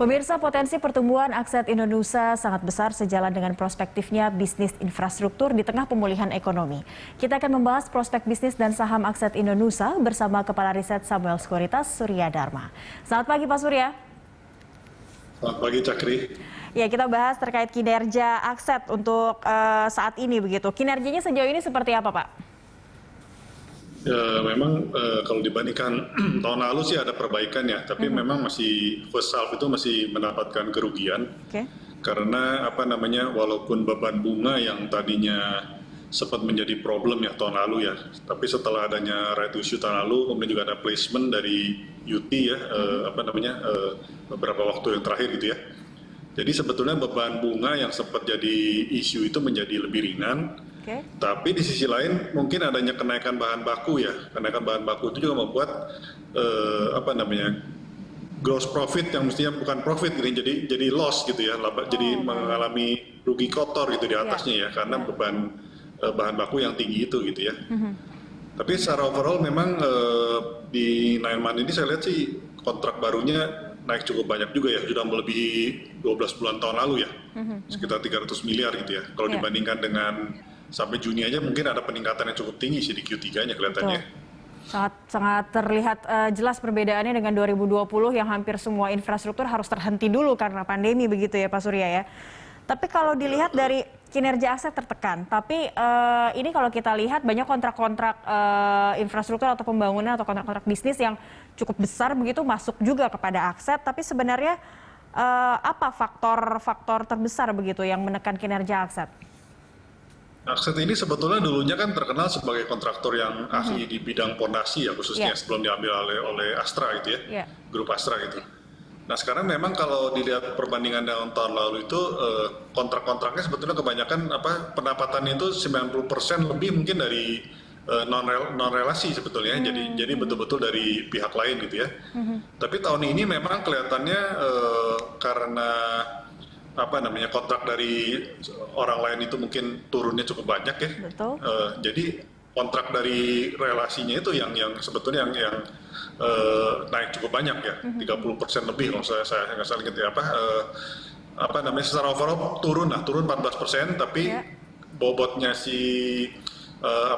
Pemirsa, potensi pertumbuhan aset Indonesia sangat besar sejalan dengan prospektifnya bisnis infrastruktur di tengah pemulihan ekonomi. Kita akan membahas prospek bisnis dan saham aset Indonesia bersama Kepala Riset Samuel Sekuritas, Surya Dharma. Selamat pagi Pak Surya. Selamat pagi Cakri. Ya, kita bahas terkait kinerja aset untuk saat ini begitu. Kinerjanya sejauh ini seperti apa Pak? Ya, memang kalau dibandingkan tahun lalu sih ada perbaikan ya, tapi memang masih first half itu masih mendapatkan kerugian. Karena walaupun beban bunga yang tadinya sempat menjadi problem ya tahun lalu ya, tapi setelah adanya right issue tahun lalu, kemudian juga ada placement dari UT ya, beberapa waktu yang terakhir gitu ya. Jadi sebetulnya beban bunga yang sempat jadi isu itu menjadi lebih ringan. Tapi di sisi lain mungkin adanya kenaikan bahan baku ya, kenaikan bahan baku itu juga membuat gross profit yang mestinya bukan profit ini jadi loss gitu ya, jadi mengalami rugi kotor gitu di atasnya ya, karena beban bahan baku yang tinggi itu gitu ya. Tapi secara overall memang di 9 month ini saya lihat sih kontrak barunya naik cukup banyak juga ya, sudah melebihi 12 bulan tahun lalu ya, sekitar 300 miliar gitu ya. Kalau dibandingkan dengan sampai Juni aja mungkin ada peningkatan yang cukup tinggi sih di Q3-nya kelihatannya. Sangat terlihat jelas perbedaannya dengan 2020 yang hampir semua infrastruktur harus terhenti dulu karena pandemi begitu ya Pak Surya ya. Tapi kalau dilihat dari kinerja aset tertekan, tapi ini kalau kita lihat banyak kontrak-kontrak infrastruktur atau pembangunan atau kontrak-kontrak bisnis yang cukup besar begitu masuk juga kepada aset, tapi sebenarnya apa faktor terbesar begitu yang menekan kinerja aset? Akset ini sebetulnya dulunya kan terkenal sebagai kontraktor yang ahli di bidang pondasi ya, khususnya sebelum diambil oleh Astra gitu ya, grup Astra gitu. Nah sekarang memang kalau dilihat perbandingan dengan tahun lalu itu kontrak-kontraknya sebetulnya kebanyakan pendapatannya itu 90% lebih mungkin dari non relasi sebetulnya, jadi betul-betul dari pihak lain gitu ya. Tapi tahun ini memang kelihatannya karena kontrak dari orang lain itu mungkin turunnya cukup banyak ya. Jadi kontrak dari relasinya itu yang sebetulnya yang naik cukup banyak ya, 30% lebih kalau saya nggak salah gitu ya. Secara overall turun 14%, tapi bobotnya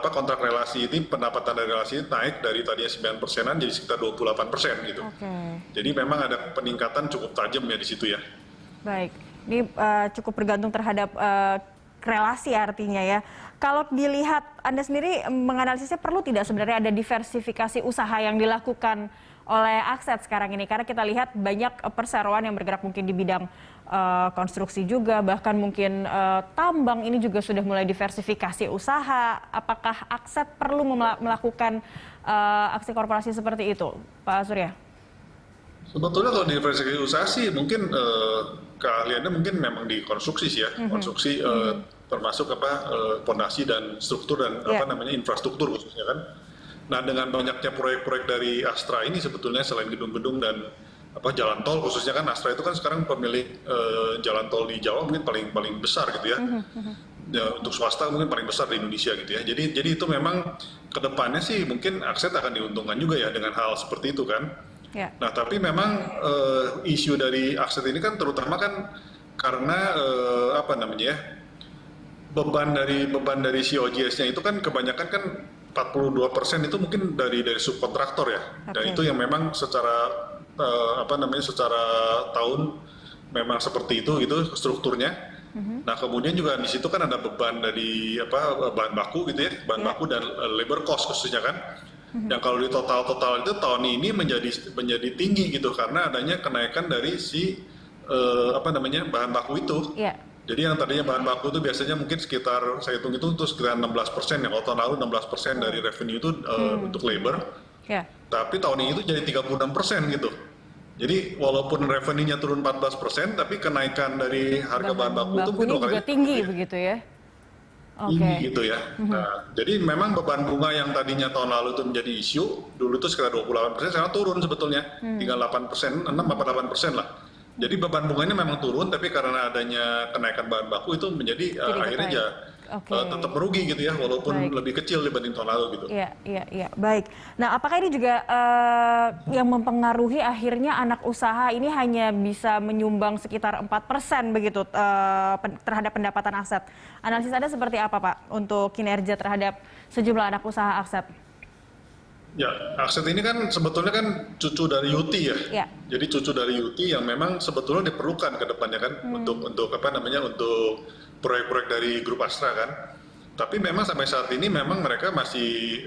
kontrak relasi ini, pendapatan dari relasi ini naik dari tadinya 9%-an jadi sekitar 28% gitu. Jadi memang ada peningkatan cukup tajam ya di situ ya. Baik, ini cukup bergantung terhadap relasi artinya ya. Kalau dilihat Anda sendiri menganalisisnya perlu tidak sebenarnya ada diversifikasi usaha yang dilakukan oleh aset sekarang ini? Karena kita lihat banyak perseroan yang bergerak mungkin di bidang konstruksi juga, bahkan mungkin tambang ini juga sudah mulai diversifikasi usaha. Apakah aset perlu melakukan aksi korporasi seperti itu, Pak Surya? Sebetulnya kalau diversifikasi usaha sih mungkin keahliannya mungkin memang di konstruksi sih ya, konstruksi termasuk pondasi dan struktur dan infrastruktur khususnya kan. Nah dengan banyaknya proyek-proyek dari Astra ini sebetulnya selain gedung-gedung dan jalan tol khususnya kan, Astra itu kan sekarang pemilik jalan tol di Jawa mungkin paling besar gitu ya. Untuk swasta mungkin paling besar di Indonesia gitu ya. Jadi itu memang kedepannya sih mungkin aset akan diuntungkan juga ya dengan hal seperti itu kan. Nah tapi memang isu dari aset ini kan terutama kan karena beban dari COGS-nya itu kan kebanyakan kan 42% itu mungkin dari subkontraktor ya. Dan itu yang memang secara secara tahun memang seperti itu gitu strukturnya. Nah kemudian juga di situ kan ada beban dari bahan baku gitu ya, bahan baku dan labor cost khususnya kan. Dan kalau di total itu tahun ini menjadi tinggi gitu karena adanya kenaikan dari bahan baku itu. Jadi yang tadinya bahan baku itu biasanya mungkin sekitar saya hitung itu sekitar 16% ya, kalau tahun lalu 16% dari revenue itu untuk labor. Tapi tahun ini itu jadi 36% gitu. Jadi walaupun revenue-nya turun 14%, tapi kenaikan dari harga bahan baku itu mungkin juga tinggi begitu ya. Tinggi gitu ya. Nah, jadi memang beban bunga yang tadinya tahun lalu itu menjadi isu, dulu itu sekitar 28%, sekarang turun sebetulnya, tinggal 8%, 6-8% lah. Jadi beban bunganya memang turun, tapi karena adanya kenaikan bahan baku itu menjadi akhirnya tetap merugi gitu ya, walaupun lebih kecil dibanding tahun lalu gitu. Iya, baik. Nah, apakah ini juga yang mempengaruhi akhirnya anak usaha ini hanya bisa menyumbang sekitar 4% begitu terhadap pendapatan aset? Analisis Anda seperti apa, Pak, untuk kinerja terhadap sejumlah anak usaha aset? Ya, aset ini kan sebetulnya kan cucu dari Yuti ya. Jadi cucu dari Yuti yang memang sebetulnya diperlukan ke depannya kan untuk apa namanya, untuk proyek-proyek dari grup Astra kan. Tapi memang sampai saat ini memang mereka masih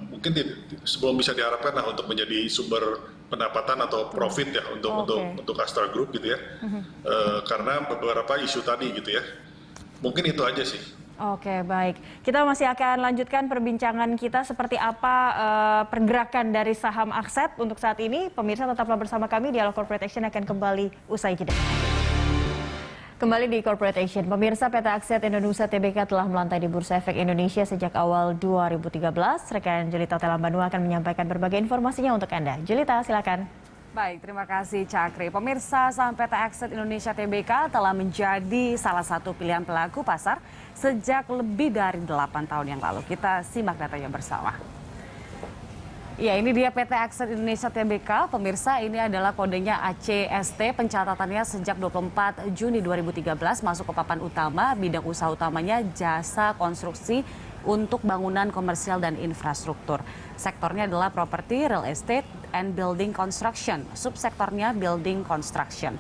mungkin sebelum bisa diharapkan lah untuk menjadi sumber pendapatan atau profit ya untuk Astra Group gitu ya. Karena beberapa isu tadi gitu ya. Mungkin itu aja sih. Oke, baik. Kita masih akan lanjutkan perbincangan kita seperti apa pergerakan dari saham Akset untuk saat ini. Pemirsa tetaplah bersama kami, Dialog Corporate Action akan kembali usai jeda. Kembali di Corporate Action, pemirsa, PT Akset Indonesia Tbk telah melantai di Bursa Efek Indonesia sejak awal 2013. Rekan Jelita Telambanua akan menyampaikan berbagai informasinya untuk Anda. Jelita, silakan. Baik, terima kasih Cakri. Pemirsa, saham PT Akset Indonesia Tbk telah menjadi salah satu pilihan pelaku pasar sejak lebih dari 8 tahun yang lalu. Kita simak datanya bersama. Ya, ini dia PT Akset Indonesia Tbk. Pemirsa, ini adalah kodenya ACST. Pencatatannya sejak 24 Juni 2013 masuk ke papan utama. Bidang usaha utamanya jasa konstruksi untuk bangunan komersial dan infrastruktur. Sektornya adalah properti, real estate, and building construction. Subsektornya building construction.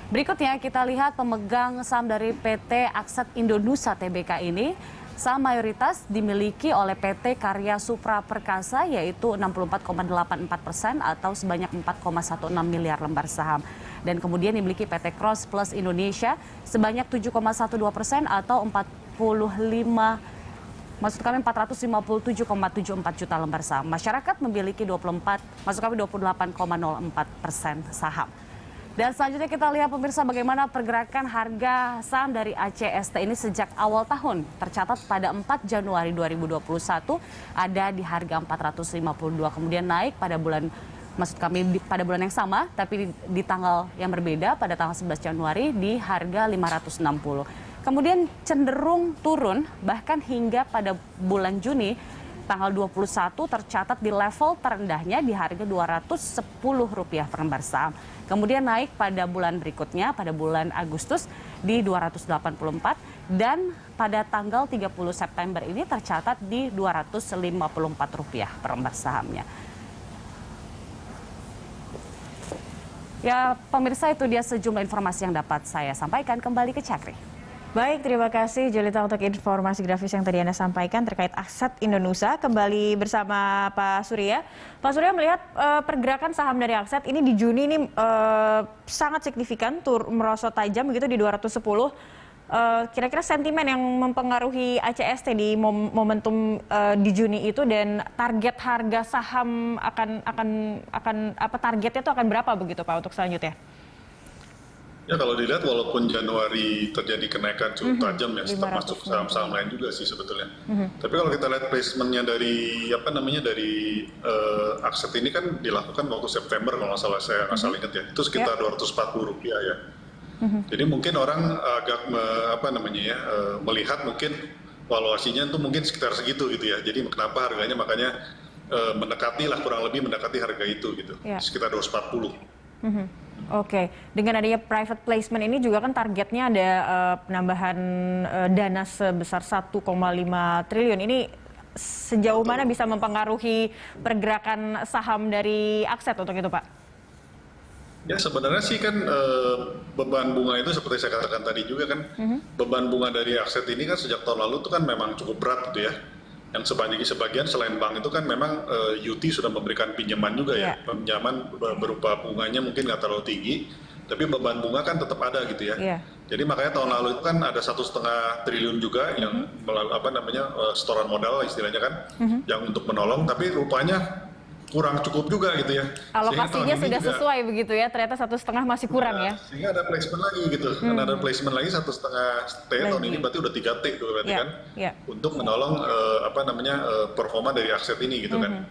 Berikutnya kita lihat pemegang saham dari PT Akset Indonesia Tbk ini. Saham mayoritas dimiliki oleh PT Karya Supra Perkasa yaitu 64,84% atau sebanyak 4,16 miliar lembar saham. Dan kemudian dimiliki PT Cross Plus Indonesia sebanyak 7,12% atau 457,74 juta lembar saham. Masyarakat memiliki 28,04% saham. Dan selanjutnya kita lihat pemirsa bagaimana pergerakan harga saham dari ACST ini sejak awal tahun. Tercatat pada 4 Januari 2021 ada di harga 452, kemudian naik pada bulan pada bulan yang sama tapi di tanggal yang berbeda pada tanggal 11 Januari di harga 560. Kemudian cenderung turun bahkan hingga pada bulan Juni tanggal 21 tercatat di level terendahnya di harga Rp210 per lembar saham. Kemudian naik pada bulan berikutnya pada bulan Agustus di 284 dan pada tanggal 30 September ini tercatat di Rp254 per lembar sahamnya. Ya, pemirsa, itu dia sejumlah informasi yang dapat saya sampaikan. Kembali ke Cakri. Baik, terima kasih Jelita untuk informasi grafis yang tadi Anda sampaikan terkait Akset Indonesia. Kembali bersama Pak Surya. Pak Surya melihat pergerakan saham dari Akset ini di Juni ini sangat signifikan, merosot tajam begitu di 210. Kira-kira sentimen yang mempengaruhi ACST di momentum di Juni itu dan target harga saham akan apa targetnya itu akan berapa begitu Pak untuk selanjutnya? Ya, kalau dilihat walaupun Januari terjadi kenaikan cukup tajam ya, termasuk saham-saham lain juga sih sebetulnya. Tapi kalau kita lihat placementnya dari dari Akset ini kan dilakukan waktu September kalau nggak salah, saya asal ingat ya, itu sekitar Rp240 ya. Jadi mungkin orang agak melihat mungkin valuasinya itu mungkin sekitar segitu gitu ya. Jadi kenapa harganya makanya mendekati harga itu gitu, sekitar 240. Oke, dengan adanya private placement ini juga kan targetnya ada penambahan dana sebesar 1,5 triliun. Ini sejauh mana bisa mempengaruhi pergerakan saham dari Akset untuk itu, Pak? Ya, sebenarnya sih kan beban bunga itu seperti saya katakan tadi juga kan, beban bunga dari Akset ini kan sejak tahun lalu itu kan memang cukup berat gitu ya. Yang sebagian selain bank itu kan memang Yuti sudah memberikan pinjaman juga ya, pinjaman berupa bunganya mungkin nggak terlalu tinggi, tapi beban bunga kan tetap ada gitu ya. Jadi makanya tahun lalu itu kan ada 1,5 triliun juga yang setoran modal istilahnya kan, yang untuk menolong, tapi rupanya kurang cukup juga gitu ya. Alokasinya sudah sesuai begitu ya, ternyata 1,5 masih kurang ya. Sehingga ada placement lagi gitu, karena ada placement lagi 1,5 T tahun ini berarti udah 3 T itu berarti kan, untuk menolong performa dari Akset ini gitu kan.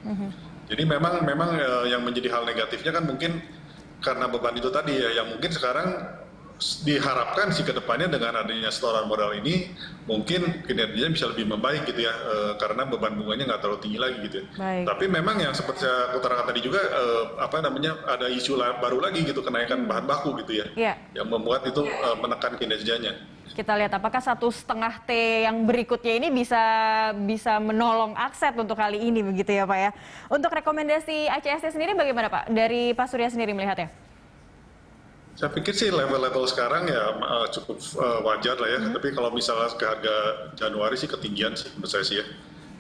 Jadi memang yang menjadi hal negatifnya kan mungkin karena beban itu tadi ya, yang mungkin sekarang diharapkan sih ke depannya dengan adanya setoran modal ini mungkin kinerjanya bisa lebih membaik gitu ya, karena beban bunganya nggak terlalu tinggi lagi gitu ya. Baik. Tapi memang yang seperti saya utarakan tadi juga ada isu baru lagi gitu, kenaikan bahan baku gitu ya, Iya. yang membuat itu menekan kinerjanya. Kita lihat apakah 1,5 T yang berikutnya ini bisa menolong Akset untuk kali ini begitu ya Pak ya. Untuk rekomendasi ACST sendiri bagaimana Pak? Dari Pak Surya sendiri melihatnya? Saya pikir sih level-level sekarang ya cukup wajar lah ya. Tapi kalau misalnya ke harga Januari sih ketinggian sih menurut saya sih ya.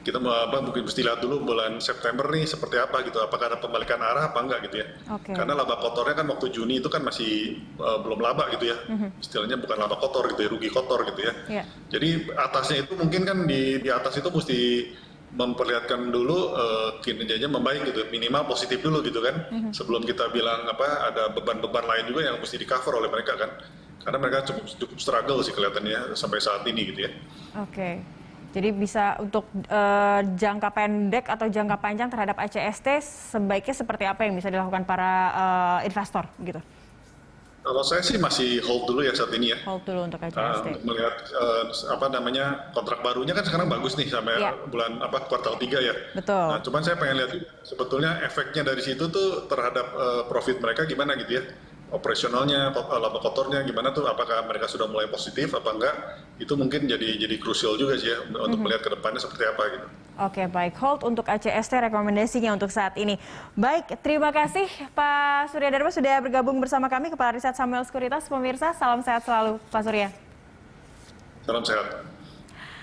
Kita mungkin mesti lihat dulu bulan September nih seperti apa gitu. Apakah ada pembalikan arah apa enggak gitu ya. Oke. Karena laba kotornya kan waktu Juni itu kan masih belum laba gitu ya. Istilahnya bukan laba kotor gitu ya, rugi kotor gitu ya. Iya. Jadi atasnya itu mungkin kan di atas itu mesti memperlihatkan dulu kinerjanya membaik gitu, minimal positif dulu gitu kan, sebelum kita bilang ada beban-beban lain juga yang mesti di cover oleh mereka kan, karena mereka cukup struggle sih kelihatannya sampai saat ini gitu ya. Oke, jadi bisa untuk jangka pendek atau jangka panjang terhadap ACST sebaiknya seperti apa yang bisa dilakukan para investor gitu? Kalau saya sih masih hold dulu ya saat ini ya. Hold dulu untuk ACST. Melihat kontrak barunya kan sekarang bagus nih sampai bulan kuartal 3 ya. Betul. Nah, cuman saya pengen lihat sebetulnya efeknya dari situ tuh terhadap profit mereka gimana gitu ya. Operasionalnya, laba kotornya gimana tuh, apakah mereka sudah mulai positif apa enggak, itu mungkin jadi krusial juga sih ya untuk melihat ke depannya seperti apa gitu. Oke, baik. Hold untuk ACST rekomendasinya untuk saat ini. Baik, terima kasih Pak Surya Dharma sudah bergabung bersama kami, Kepala Riset Samuel Sekuritas. Pemirsa, salam sehat selalu Pak Surya. Salam sehat.